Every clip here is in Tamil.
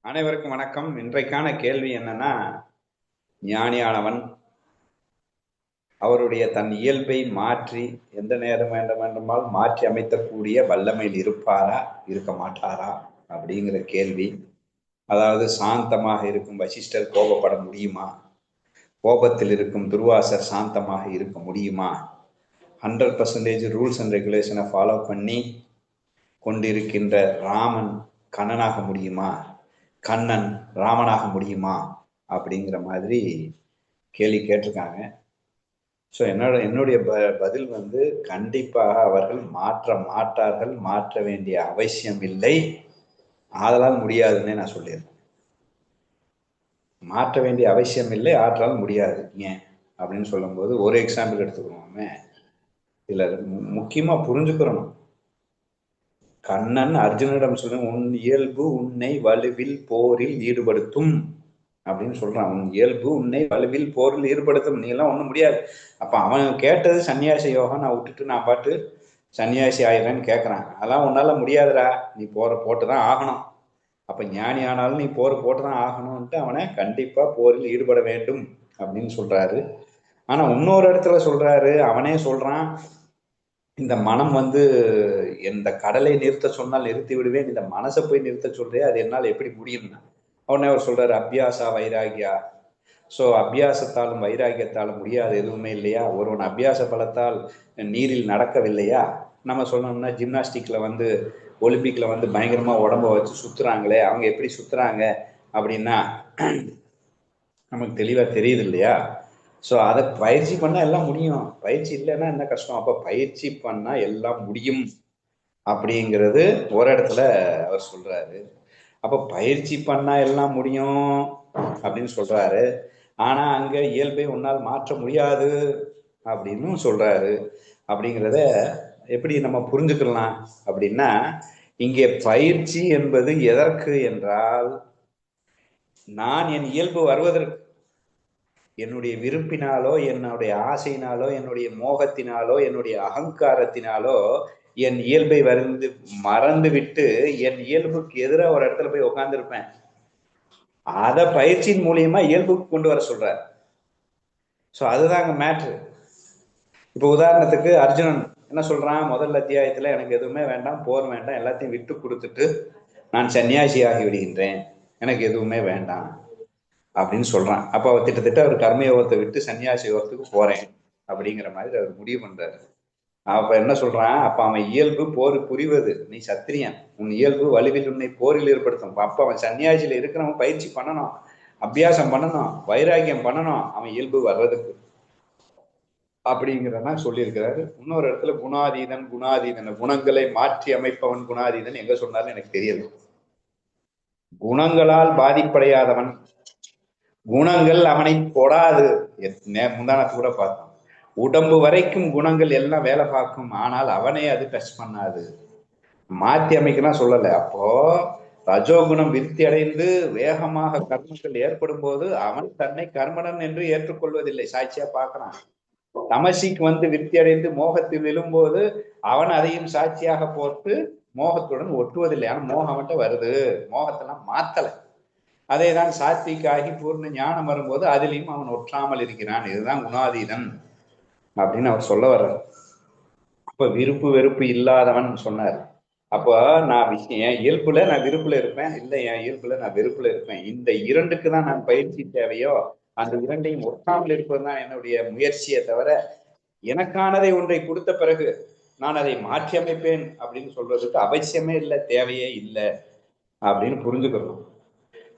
அனைவருக்கும் வணக்கம். இன்றைக்கான கேள்வி என்னன்னா, ஞானியானவன் அவருடைய தன் இயல்பை மாற்றி எந்த நேரம் வேண்டுமானால் மாற்றி அமைக்கக்கூடிய வல்லமையில் இருப்பாரா, இருக்க மாட்டாரா அப்படிங்கிற கேள்வி. அதாவது சாந்தமாக இருக்கும் வசிஷ்டர் கோபப்பட முடியுமா? கோபத்தில் இருக்கும் துர்வாசர் சாந்தமாக இருக்க முடியுமா? 100% ரூல்ஸ் அண்ட் ரெகுலேஷனை ஃபாலோ பண்ணி கொண்டிருக்கின்ற ராமன் கண்ணனாக முடியுமா? கண்ணன் ராமனாக முடியுமா? அப்படிங்கிற மாதிரி கேள்வி கேட்டிருக்காங்க. ஸோ என்னுடைய பதில் வந்து கண்டிப்பாக அவர்கள் மாற்ற மாட்டார்கள், மாற்ற வேண்டிய அவசியம் இல்லை, ஆதலால் முடியாதுன்னு நான் சொல்லிடுறேன். மாற்ற வேண்டிய அவசியம் இல்லை, ஆற்றால் முடியாது. ஏன் அப்படின்னு சொல்லும்போது ஒரு எக்ஸாம்பிள் எடுத்துக்கிறோமே. இதில் முக்கியமாக புரிஞ்சுக்கிறணும். கண்ணன் அர்ஜுனிடம் சொல்ல, உன் இயல்பு உன்னை வலுவில் போரில் ஈடுபடுத்தும் அப்படின்னு சொல்றான். உன் இயல்பு உன்னை வலுவில் போரில் ஈடுபடுத்தும், நீ எல்லாம் ஒண்ணும் முடியாது. அப்ப அவன் கேட்டது சன்னியாசி யோகம், நான் விட்டுட்டு நான் பாட்டு சன்னியாசி ஆயிடுறேன்னு கேட்கறான். அதெல்லாம் உன்னால முடியாதுடா, நீ போட்டுதான் ஆகணும். அப்ப ஞானி ஆனாலும் நீ போட்டுதான் ஆகணும்ட்டு அவனை கண்டிப்பா போரில் ஈடுபட வேண்டும் அப்படின்னு சொல்றாரு. ஆனா இன்னொரு இடத்துல சொல்றாரு, அவனே சொல்றான், இந்த மனம் வந்து இந்த கடலை நிறுத்த சொன்னால் நிறுத்தி விடுவேன், இந்த மனசை போய் நிறுத்த சொல்றேன், அது என்னால் எப்படி முடியும்னா உடனே அவர் சொல்றாரு, அபியாசா வைராகியா. ஸோ அபியாசத்தாலும் வைராகியத்தாலும் முடியாது எதுவுமே இல்லையா? ஒருவன் அபியாச பலத்தால் நீரில் நடக்கவில்லையா? நம்ம சொல்லணும்னா ஜிம்னாஸ்டிக்ல வந்து ஒலிம்பிக்ல வந்து பயங்கரமா உடம்ப வச்சு சுத்துறாங்களே, அவங்க எப்படி சுத்துறாங்க அப்படின்னா நமக்கு தெளிவா தெரியுது இல்லையா? ஸோ அதை பயிற்சி பண்ணா எல்லாம் முடியும், பயிற்சி இல்லைன்னா என்ன கஷ்டம்? அப்ப பயிற்சி பண்ணா எல்லாம் முடியும் அப்படிங்கிறது ஒரு இடத்துல அவர் சொல்றாரு. அப்ப பயிற்சி பண்ணா எல்லாம் முடியும் அப்படின்னு சொல்றாரு. ஆனா அங்க இயல்பை உன்னால் மாற்ற முடியாது அப்படின்னு சொல்றாரு. அப்படிங்கிறத எப்படி நம்ம புரிஞ்சுக்கலாம் அப்படின்னா, இங்கே பயிற்சி என்பது எதற்கு என்றால், நான் என் இயல்பு வருவதற்கு, என்னுடைய விருப்பினாலோ என்னுடைய ஆசையினாலோ என்னுடைய மோகத்தினாலோ என்னுடைய அகங்காரத்தினாலோ என் இயல்பை மறந்து விட்டு என் இயல்புக்கு எதிராக ஒரு இடத்துல போய் உட்கார்ந்துருப்பேன். அதை பயிற்சியின் மூலியமா இயல்புக்கு கொண்டு வர சொல்றார். ஸோ அதுதாங்க மேட்ரு. இப்போ உதாரணத்துக்கு அர்ஜுனன் என்ன சொல்றான்? முதல் அத்தியாயத்துல எனக்கு எதுவுமே வேண்டாம், போர் வேண்டாம், எல்லாத்தையும் விட்டு கொடுத்துட்டு நான் சன்னியாசியாகி விடுகின்றேன், எனக்கு எதுவுமே வேண்டாம் அப்படின்னு சொல்றான். அப்ப அவர் திட்டத்தட்ட அவர் கர்மயோகத்தை விட்டு சன்னியாசி யோகத்துக்கு போறேன் அப்படிங்கிற மாதிரி அவர் முடிவு பண்றாரு. அப்ப என்ன சொல்றான்? அப்ப அவன் இயல்பு போர் புரிவது, நீ சத்திரியன், உன் இயல்பு வலுவில் உன்னை போரில் ஏற்படுத்தும். அப்ப அவன் சன்னியாசியில இருக்கிறவன் பயிற்சி பண்ணணும், அபியாசம் பண்ணணும், வைராகியம் பண்ணணும், அவன் இயல்பு வர்றதுக்கு அப்படிங்கிறதான் சொல்லியிருக்கிறாரு. இன்னொரு இடத்துல குணாதீதன் குணங்களை மாற்றி அமைப்பவன் குணாதீதன் எங்க சொன்னாலும் எனக்கு தெரியல. குணங்களால் பாதிப்படையாதவன், குணங்கள் அவனை கொடாது. முந்தானத்து கூட பார்த்தோம், உடம்பு வரைக்கும் குணங்கள் எல்லாம் வேலை பார்க்கும், ஆனால் அவனை அது டச் பண்ணாது. மாற்றி அமைக்கலாம் சொல்லலை. அப்போ ரஜோகுணம் விருத்தி அடைந்து வேகமாக கர்மங்கள் ஏற்படும் போது அவன் தன்னை கர்மணன் என்று ஏற்றுக்கொள்வதில்லை, சாட்சியா பார்க்கிறான். தமசிக்கு வந்து விருத்தி அடைந்து மோகத்தில் விழும்போது அவன் அதையும் சாட்சியாக போட்டு மோகத்துடன் ஒட்டுவதில்லை. ஆனா மோகம் மட்டும் வருது, மோகத்தெல்லாம் மாத்தல. அதேதான் சாத்விகாகி பூர்ண ஞானம் வரும்போது அதிலையும் அவன் ஒற்றாமல் இருக்கிறான். இதுதான் குணாதீதன் அப்படின்னு அவர் சொல்ல வர்றார். அப்ப விருப்பு வெறுப்பு இல்லாதவன் சொன்னார். அப்போ நான் என் இயல்புல நான் விருப்புல இருப்பேன், இல்லை என் இயல்புல நான் வெறுப்புல இருப்பேன். இந்த இரண்டுக்கு தான் நான் பயிற்சி தேவையோ, அந்த இரண்டையும் ஒட்டாமல் இருப்பதுதான் என்னுடைய முயற்சியை தவிர, எனக்கானதை ஒன்றை கொடுத்த பிறகு நான் அதை மாற்றி அமைப்பேன் அப்படின்னு சொல்றதுக்கு அவசியமே இல்லை, தேவையே இல்லை அப்படின்னு புரிஞ்சுக்கணும்.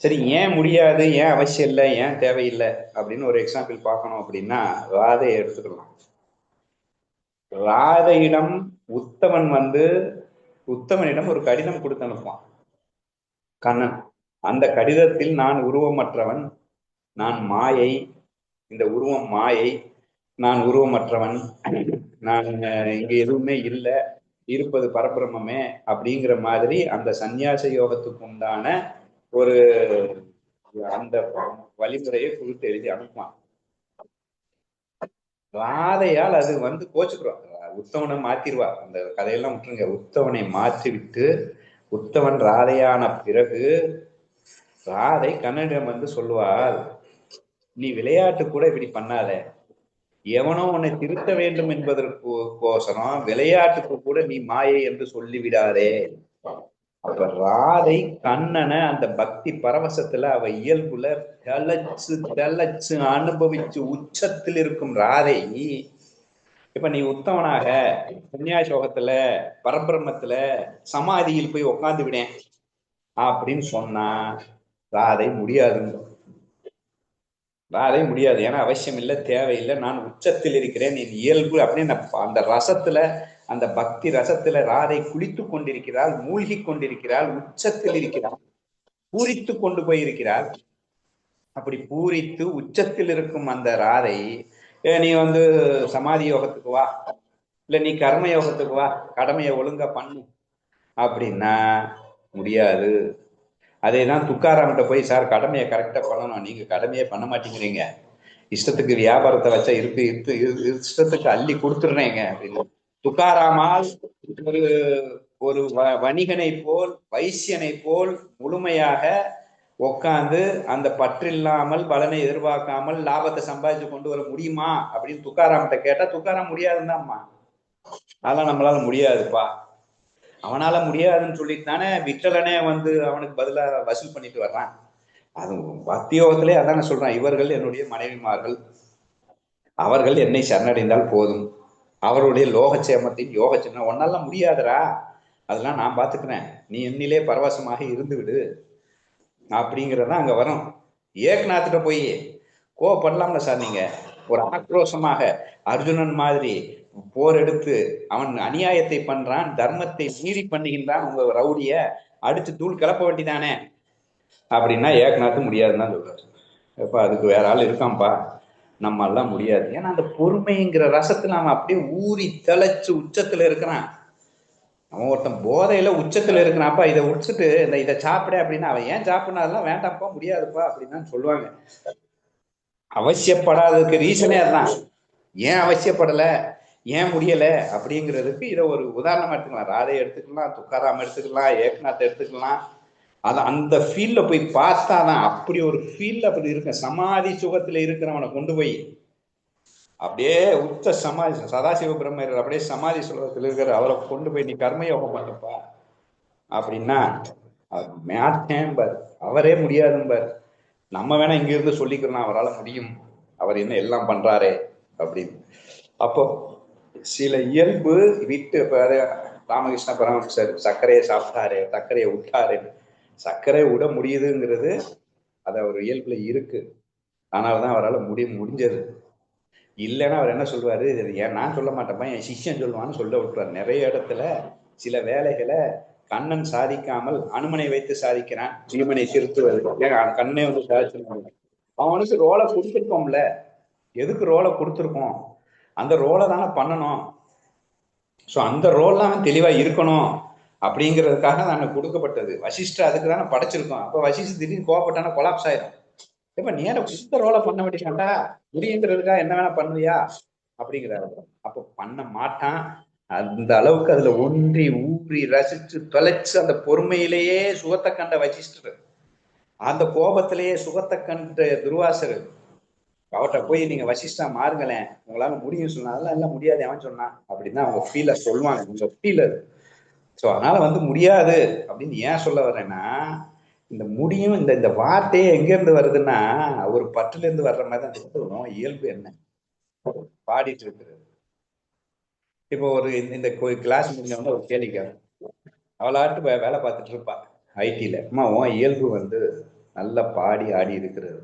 சரி, ஏன் முடியாது, ஏன் அவசியம் இல்லை, ஏன் தேவையில்லை அப்படின்னு ஒரு எக்ஸாம்பிள் பார்க்கணும் அப்படின்னா ராதையை எடுத்துக்கலாம். ராதையிடம் உத்தமனிடம் ஒரு கடிதம் கொடுத்து அனுப்புவான் கண்ணன். அந்த கடிதத்தில் நான் உருவமற்றவன், நான் மாயை, இந்த உருவம் மாயை, நான் உருவமற்றவன், நான் இங்க எதுவுமே இல்லை, இருப்பது பரபிரம்மே அப்படிங்கிற மாதிரி அந்த சந்நியாச யோகத்துக்கு உண்டான ஒரு அந்த வழிமுறையை குறித்து எழுதி அனுப்புவான். ராதையால் அது வந்து கோச்சுக்கிறோம், உத்தவனை மாத்திருவா. அந்த கதையெல்லாம் விட்டுருங்க. உத்தவனை மாற்றி விட்டு உத்தவன் ராதையான பிறகு ராதை கண்ணனிடம் வந்து சொல்லுவாள், நீ விளையாட்டு கூட இப்படி பண்ணாத, எவனோ உன்னை திருத்த வேண்டும் என்பதற்கோசரம் விளையாட்டுக்கு கூட நீ மாயை என்று சொல்லிவிடாதே. அப்ப ராதை கண்ணனை அந்த பக்தி பரவசத்துல அவ இயல்புல தெளச்சு தெளச்சு அனுபவிச்சு உச்சத்தில் இருக்கும் ராதை, இப்ப நீ உத்தவனாக சன்னியாசோகத்துல பரபிரம்மத்துல சமாதியில் போய் உட்கார்ந்து விடேன் அப்படின்னு சொன்னா ராதை முடியாதுங்க. ராதை முடியாது. ஏன்னா அவசியம் இல்லை, தேவையில்லை, நான் உச்சத்தில் இருக்கிறேன், என் இயல்பு அப்படின்னு அந்த ரசத்துல, அந்த பக்தி ரசத்துல ராதை குளித்து கொண்டிருக்கிறாள், மூழ்கி கொண்டிருக்கிறாள், உச்சத்தில் இருக்கிறாள், பூரித்து கொண்டு போயிருக்கிறாள். அப்படி பூரித்து உச்சத்தில் இருக்கும் அந்த ராதை, நீ வந்து சமாதி யோகத்துக்கு வா, இல்ல நீ கர்ம யோகத்துக்கு வா, கடமையை ஒழுங்கா பண்ணு அப்படின்னா முடியாது. அதே தான் துக்காராம்கிட்ட போய், சார் கடமையை கரெக்டா பண்ணணும், நீங்க கடமையை பண்ண மாட்டேங்கிறீங்க, இஷ்டத்துக்கு வியாபாரத்தை வச்சா இஷ்டத்துக்கு அள்ளி கொடுத்துடுறேங்க அப்படின்னு. துக்காராமால் ஒரு ஒரு வணிகனை போல், வைசியனை போல் முழுமையாக உட்காந்து அந்த பற்றில்லாமல் பலனை எதிர்பார்க்காமல் லாபத்தை சம்பாதிச்சு கொண்டு வர முடியுமா அப்படின்னு துக்காராம்கிட்ட கேட்டா, துக்காராம் முடியாதுந்தான்மா. அதெல்லாம் நம்மளால முடியாதுப்பா. அவனால முடியாதுன்னு சொல்லிட்டு தானே விட்டலனே வந்து அவனுக்கு பதிலா வசூல் பண்ணிட்டு வர்றான். அது பக்தி யோகத்திலே அதான சொல்றான், இவர்கள் என்னுடைய மனைவிமார்கள், அவர்கள் என்னை சரணடைந்தால் போதும், அவருடைய லோகச்சேமத்தின் யோகச்சேமம் ஒன்னாலாம் முடியாதுரா, அதெல்லாம் நான் பார்த்துக்கிறேன், நீ என்னிலே பரவசமாக இருந்து விடு அப்படிங்கிறதான் அங்க வரும். ஏக்நாத்திட்ட போய் கோவப்படலாம்ல சார், நீங்க ஒரு ஆக்ரோஷமாக அர்ஜுனன் மாதிரி போர் எடுத்து அவன் அநியாயத்தை பண்றான், தர்மத்தை மீறி பண்ணுகின்றான், உங்க ரவுடிய அடிச்சு தூள் கிளப்ப வேண்டிதானே அப்படின்னா ஏக்நாத்து முடியாதுன்னு தான் சொல்றாரு. எப்ப அதுக்கு வேற ஆள் இருக்கான்ப்பா, நம்ம எல்லாம் முடியாது. ஏன்னா அந்த பொறுமைங்கிற ரசத்துல அவன் அப்படியே ஊறி தெளைச்சு உச்சத்துல இருக்கிறான். அவன் ஒருத்தன் போதையில உச்சத்துல இருக்கிறான்ப்பா, இதை உடிச்சுட்டு இதை சாப்பிட அப்படின்னா அவன் ஏன் சாப்பிடணும், அதெல்லாம் வேண்டாம்ப்பா முடியாதுப்பா அப்படின்னு தான் சொல்லுவாங்க. அவசியப்படாததுக்கு ரீசனே அதுதான். ஏன் அவசியப்படலை, ஏன் முடியல அப்படிங்கிறதுக்கு இதை ஒரு உதாரணமா எடுத்துக்கலாம். ராதை எடுத்துக்கலாம், துக்காராம் எடுத்துக்கலாம், ஏக்நாத் எடுத்துக்கலாம். அது அந்த ஃபீல்ட்ல போய் பார்த்தாதான் அப்படி ஒரு ஃபீல்ட்ல அப்படி இருக்க சமாதி சுகத்துல இருக்கிறவனை கொண்டு போய் அப்படியே உச்ச சமாதி, சதாசிவ பிரம்மர் அப்படியே சமாதி சுகத்துல இருக்கிற அவரை கொண்டு போய் நீ கர்மயோகம் பண்ணப்பா அப்படின்னா மேட்டேன் அவரே முடியாதும்பார். நம்ம வேணா இங்க இருந்து சொல்லிக்கிறோம் அவரால் முடியும், அவர் என்ன எல்லாம் பண்றாரே அப்படின்னு. அப்போ சில இயல்பு விட்டு, ராமகிருஷ்ண பரமஹம்சர் சர்க்கரையை சாப்பிட்டாரு, சர்க்கரையை விட்டாரு, சர்க்கரை விட முடியுதுங்கிறது அது அவர் இயல்புல இருக்கு, ஆனால்தான் அவரால் முடிஞ்சது. இல்லைன்னா அவர் என்ன சொல்லுவாரு, ஏன் நான் சொல்ல மாட்டேன்ப்பா, என் சிஷ்யன் சொல்லுவான்னு சொல்ல விட்டுருவார். நிறைய இடத்துல சில வேலைகளை கண்ணன் சாதிக்காமல் அனுமனை வைத்து சாதிக்கிறான், பீமனை திருத்துவது, கண்ணனை வந்து சாதிச்சிருக்காங்க. அவனுக்கு ரோலை கொடுத்துருக்கோம்ல, எதுக்கு ரோலை கொடுத்துருக்கோம், அந்த ரோலை தானே பண்ணணும். ஸோ அந்த ரோல்லாம் அவன் தெளிவா இருக்கணும் அப்படிங்கிறதுக்காக நாங்கள் கொடுக்கப்பட்டது. வசிஷ்டர் அதுக்கு தானே படைச்சிருக்கோம். அப்போ வசிஷ்டர் திடீர்னு கோவப்பட்டானா கொலாப்ஸ் ஆயிரும். இப்ப நீ கொடுத்த ரோலை பண்ண வேண்டியதாண்டா, முடியுங்கிறதுக்காக என்ன வேணா பண்ணுவியா அப்படிங்கிறாரு. அப்ப பண்ண மாட்டான். அந்த அளவுக்கு அதுல ஒன்றி ஊறி ரசிச்சு தொலைச்சு அந்த பொறுமையிலேயே சுகத்தை கண்ட வசிஷ்டர், அந்த கோபத்திலேயே சுகத்தை கண்ட துர்வாசர், அவர்கிட்ட போய் நீங்க வசிஷ்டா மாறுங்களேன், உங்களால முடியும் சொன்னா, அதெல்லாம் எல்லாம் முடியாது அவன் சொன்னான் அப்படின்னு அவங்க ஃபீல சொல்லுவாங்க. உங்க ஃபீல் அது. ஸோ அதனால வந்து முடியாது அப்படின்னு ஏன் சொல்ல வர்றேன்னா, இந்த முடியும் இந்த இந்த வார்த்தையே எங்க இருந்து வருதுன்னா ஒரு பற்றுல இருந்து வர்ற மாதிரி தான் சொல்லணும். இயல்பு என்ன பாடிட்டு இருக்கிறது. இப்போ ஒரு இந்த கிளாஸ் முடிஞ்சவங்க ஒரு கேள்வி கேட்கும், அவளாட்டு வேலை பார்த்துட்டு இருப்பா ஐடில, அம்மா உன் இயல்பு வந்து நல்லா பாடி ஆடி இருக்கிறது,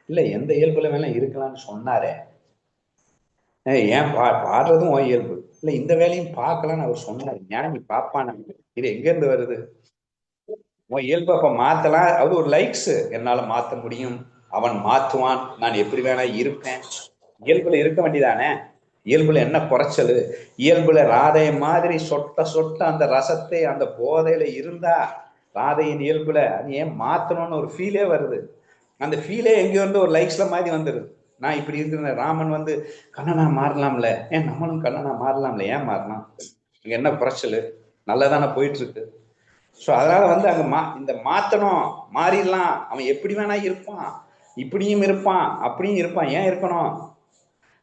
இல்ல எந்த இயல்புல வேணா இருக்கலாம்னு சொன்னாரே, ஏன் பாடுறதும் உன் இயல்பு, இல்ல இந்த வேலையும் பார்க்கலாம்னு அவர் சொன்னாரு, ஞானி பாப்பான, இது எங்க இருந்து வருது, உன் இயல்பு அப்ப மாத்தலாம், அது ஒரு லைக்ஸ், என்னால மாத்த முடியும், அவன் மாத்துவான், நான் எப்படி வேணா இருப்பேன், இயல்புல இருக்க வேண்டியதானே. இயல்புல என்ன குறைச்சல், இயல்புல ராதை மாதிரி சொட்ட சொட்ட அந்த ரசத்தை அந்த போதையில இருந்தா ராதையின் இயல்புல அது ஏன் மாத்தணும்னு ஒரு ஃபீலே வருது. அந்த ஃபீலே எங்கேயோ வந்து ஒரு லைக்ஸ்ல மாதிரி வந்துருது. நான் இப்படி இருக்கிற ராமன் வந்து கண்ணனா மாறலாம்ல, ஏன் நம்மளும் கண்ணனா மாறலாம்ல, ஏன் மாறலாம், இங்க என்ன குறைச்சல், நல்லதானே போயிட்டு இருக்கு. ஸோ அதனால வந்து அங்க இந்த மாத்தணும், மாறிடலாம், அவன் எப்படி வேணா இருப்பான், இப்படியும் இருப்பான் அப்படியும் இருப்பான், ஏன் இருக்கணும்?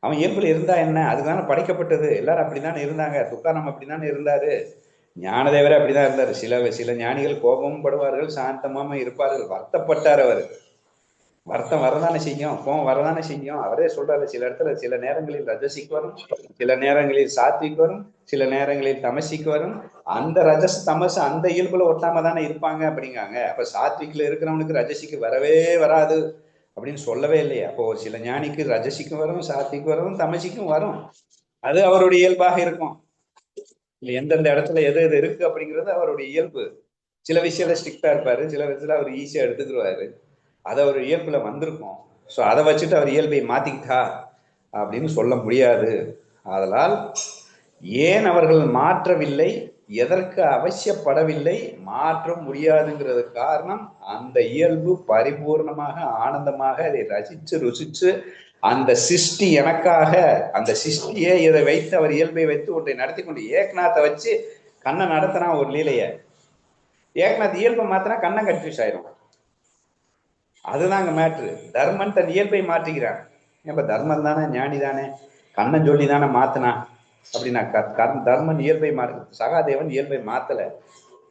அவன் இயல்புல இருந்தா என்ன? அதுதானே படைக்கப்பட்டது. எல்லாரும் அப்படித்தானே இருந்தாங்க. துக்காராம் அப்படித்தானே இருந்தாரு. ஞானதேவரே அப்படிதான் இருந்தாரு. சில சில ஞானிகள் கோபமும் படுவார்கள், சாந்தமாம இருப்பார்கள். வருத்தப்பட்டார் அவர். வருத்தம் வரதானே செய்யும், கோபம் வரதானே செய்யும். அவரே சொல்றாரு சில இடத்துல, சில நேரங்களில் ரஜசிக்கு வரும், சில நேரங்களில் சாத்விக் வரும், சில நேரங்களில் தமசிக்கு வரும். அந்த ரஜஸ் தமசு அந்த இயல்புல ஒட்டாம தானே இருப்பாங்க அப்படிங்காங்க. அப்ப சாத்விக்ல இருக்கிறவனுக்கு ரஜசிக்கு வரவே வராது அப்படின்னு சொல்லவே இல்லையே. அப்போ சில ஞானிக்கு ரஜசிக்கும் வரும், சாத்விக்கு வரும், தமசிக்கும் வரும். அது அவருடைய இயல்பாக இருக்கும். எந்தெந்த இடத்துல எது எது இருக்கு அப்படிங்கிறது அவருடைய இயல்பு. சில விஷயத்துல ஸ்ட்ரிக்டா இருப்பாரு, சில விஷயத்துல அவர் ஈஸியா எடுத்துக்கிடுவாரு. அது அவர் இயல்புல வந்திருக்கும். ஸோ அதை வச்சுட்டு அவர் இயல்பை மாத்திக்கிட்டா அப்படின்னு சொல்ல முடியாது. ஆதலால் ஏன் அவர்கள் மாற்றவில்லை, எதற்கு அவசியப்படவில்லை, மாற்ற முடியாதுங்கிறது காரணம் அந்த இயல்பு பரிபூர்ணமாக ஆனந்தமாக அதை ரசிச்சு ருசிச்சு அந்த சிருஷ்டி எனக்காக, அந்த சிருஷ்டியே இதை வைத்து அவர் இயல்பை வைத்து ஒன்றை நடத்தி கொண்டு ஏக்நாத்தை வச்சு கண்ணை நடத்தினா ஒரு லீலைய. ஏக்நாத் இயல்பை மாத்தினா கண்ணன் கன்ஃபியூஸ் ஆயிரும். அதுதான் அங்க மேட்ரு. தர்மன் தன் இயல்பை மாற்றிக்கிறான். இப்ப தர்மன் தானே ஞானி தானே, கண்ணன் சொல்லி தானே மாத்தினான் அப்படின்னா தர்மன் இயல்பை மாற்று. சகாதேவன் இயல்பை மாத்தல.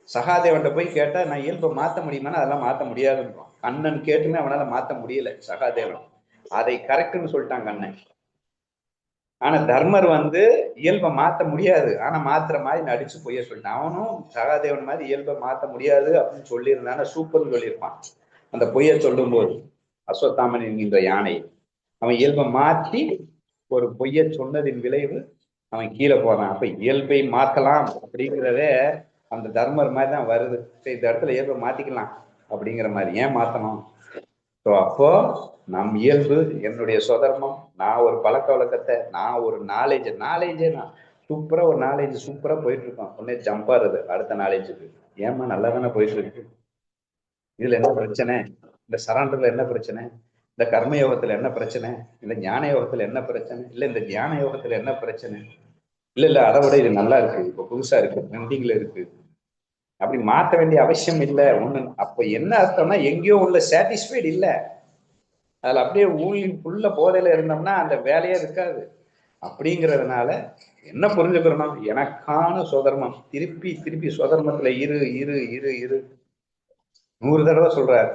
சகாதேவன் போய் கேட்டா நான் இயல்பை மாத்த முடியுமானா அதெல்லாம் மாத்த முடியாதுன்னு. கண்ணன் கேட்டுமே அவனால மாத்த முடியல சகாதேவன். அதை கரெக்ட்னு சொல்லிட்டான் கண்ணன். ஆனா தர்மர் வந்து இயல்பை மாத்த முடியாது, ஆனா மாத்துற மாதிரி நடிச்சு பொய்ய சொல்லிட்டான். அவனும் சகாதேவன் மாதிரி இயல்பை மாத்த முடியாது அப்படின்னு சொல்லியிருந்தான சூப்பர்னு சொல்லியிருப்பான். அந்த பொய்ய சொல்லும் போது அஸ்வத்தாமன் என்கின்ற யானை அவன் இயல்பை மாற்றி ஒரு பொய்ய சொன்னதின் விளைவு அவன் கீழே போறான். அப்ப இயல்பை மாற்றலாம் அப்படிங்கிறதே அந்த தர்மர் மாதிரி தான் வருது. இந்த இடத்துல இயல்பை மாத்திக்கலாம் அப்படிங்கிற மாதிரி ஏன் மாத்தணும்? ஸோ அப்போ நம் இயல்பு, என்னுடைய சொதர்மம், நான் ஒரு பழக்க வழக்கத்தை, நான் ஒரு நாலேஜே நான் சூப்பரா ஒரு நாலேஜ் சூப்பரா போயிட்டு இருக்கோம். உடனே ஜம்ப் ஆறுது அடுத்த நாலேஜுக்கு. ஏமா நல்லா தானே போயிட்டு இருக்கு, இதுல என்ன பிரச்சனை, இந்த சரண்டர்ல என்ன பிரச்சனை, இந்த கர்மயோகத்துல என்ன பிரச்சனை, இல்ல ஞான யோகத்துல என்ன பிரச்சனை, இல்ல இந்த தியான யோகத்துல என்ன பிரச்சனை, இல்ல அதை விட இது நல்லா இருக்கு, இப்ப புதுசா இருக்கு, ட்ரெண்டிங்ல இருக்கு, அப்படி மாற்ற வேண்டிய அவசியம் இல்லை ஒண்ணு. அப்ப என்ன அர்த்தம்னா எங்கேயோ உள்ள சாட்டிஸ்ஃபைடு இல்லை, அதுல அப்படியே ஃபுல்ல போதையில இருந்தோம்னா அந்த வேலையே இருக்காது. அப்படிங்கிறதுனால என்ன புரிஞ்சுக்கிறோம், எனக்கான சுதர்மம், திருப்பி திருப்பி சுதர்மத்துல இரு இரு இரு இரு 100 தடவை சொல்றாரு.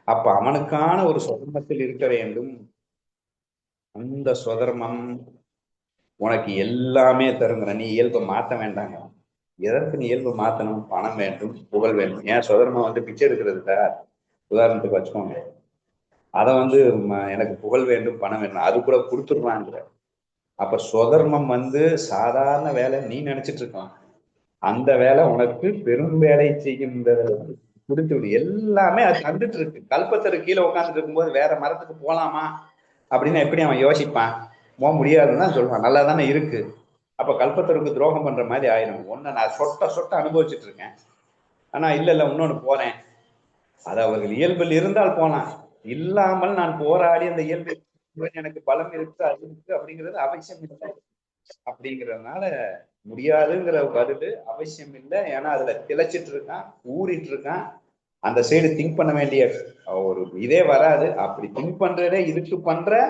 அப்ப அவனுக்கான ஒரு சுதர்மத்தில் இருக்க வேண்டும். அந்த சுதர்மம் உனக்கு எல்லாமே தருங்கிற, நீ இயல்பை மாற்ற வேண்டாங்க. எதற்கு நீ இயல்பு மாத்தணும்? பணம் வேண்டும், புகழ் வேண்டும். ஏன் சுதர்மம் வந்து பிச்சை எடுக்கிறதுக்கா? உதாரணத்துக்கு வச்சுக்கோங்க. அதை வந்து எனக்கு புகழ் வேண்டும், பணம் வேண்டும், அது கூட கொடுத்துடுறாங்க. அப்ப சுதர்மம் வந்து சாதாரண வேலை நீ நினைச்சிட்டு இருக்கலாம். அந்த வேலை உனக்கு பெரும் வேலை செய்கின்ற கொடுத்து விடு. எல்லாமே அது கண்டுட்டு இருக்கு. கல்பத்தரு கீழே உட்காந்துட்டு இருக்கும்போது வேற மரத்துக்கு போலாமா அப்படின்னு எப்படி அவன் யோசிப்பான்? போக முடியாதுன்னு தான் சொல்லுவான். நல்லா தானே இருக்கு. அப்ப கல்பத்தருக்கு துரோகம் பண்ற மாதிரி ஆயிரும். ஒன்னு நான் சொட்ட சொட்ட அனுபவிச்சுட்டு இருக்கேன், ஆனா இல்ல இல்ல இன்னொன்னு போறேன். அது அவர்கள் இயல்பில் இருந்தால் போலாம், இல்லாமல் நான் போராடி அந்த இயல்பு எனக்கு பலம் இருக்கு அது இருக்கு அப்படிங்கிறது அவசியம் இல்லை. அப்படிங்கிறதுனால முடியாதுங்கிற பதில் அவசியம் இல்லை. ஏன்னா அதுல திளைச்சிட்டு இருக்கான், ஊறிட்டு இருக்கான். அந்த சைடு திங்க் பண்ண வேண்டிய ஒரு இதே வராது. அப்படி திங்க் பண்றதே இதுக்கு பண்ற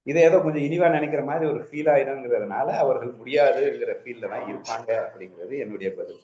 இதை ஏதோ கொஞ்சம் இனிவா நினைக்கிற மாதிரி ஒரு ஃபீல் ஆயிடுங்கிறதுனால அவர்கள் முடியாதுங்கிற ஃபீல்ல தான் இருப்பாங்க அப்படிங்கிறது என்னுடைய பதில்.